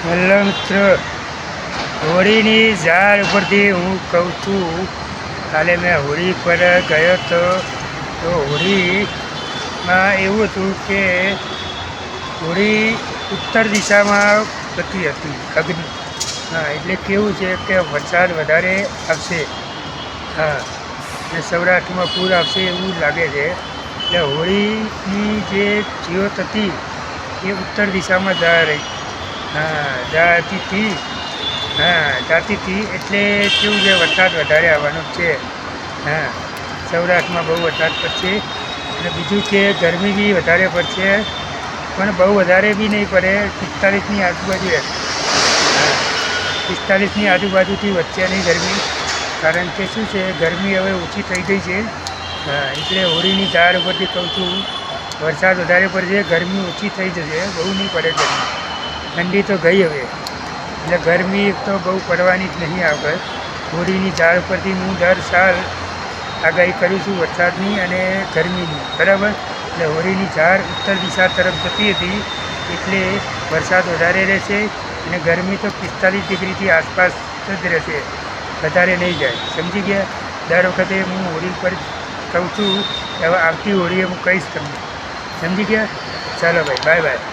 Hello મિત્રો, હોળીની ઝાડ ઉપરથી હું કહું છું. કાલે મેં હોળી પર ગયો હતો. તો હોળીમાં એવું હતું કે હોળી ઉત્તર દિશામાં જતી હતી અગ્નિ. હા, એટલે કેવું છે કે વરસાદ વધારે આવશે. હા, અને સૌરાષ્ટ્રમાં પૂર આવશે એવું લાગે છે. એટલે હોળીની જે જ્યોત હતી એ ઉત્તર દિશામાં જાતી હતી. એટલે કેવું છે, વરસાદ વધારે આવવાનો છે. હા, સૌરાષ્ટ્રમાં બહુ વરસાદ પડશે. અને બીજું કે ગરમી બી વધારે પડશે, પણ બહુ વધારે બી નહીં પડે. 45ની આજુબાજુ રહેશે. હા, 45ની આજુબાજુથી વચ્ચેની ગરમી. કારણ કે શું છે, ગરમી હવે ઓછી થઈ ગઈ છે. હા, એટલે હોળીની ઝાડ ઉપરથી કહું છું, વરસાદ વધારે પડશે, ગરમી ઓછી થઈ જશે. બહુ નહીં પડે ગરમી. ઠંડી તો ગઈ હવે, એટલે ગરમી તો બહુ પડવાની જ નહીં આગળ. હોળીની ઝાડ પરથી હું દર સાલ આગાહી કરું છું વરસાદની અને ગરમીની, બરાબર. એટલે હોળીની ઝાડ ઉત્તર દિશા તરફ જતી હતી, એટલે વરસાદ વધારે રહેશે અને ગરમી તો 45 ડિગ્રીથી આસપાસ જ રહેશે, વધારે નહીં જાય. સમજી ગયા? દર વખતે હું હોળી પર કહું છું. હવે આવતી હોળીએ હું કહીશ તમને. સમજી ગયા? ચાલો ભાઈ, બાય બાય.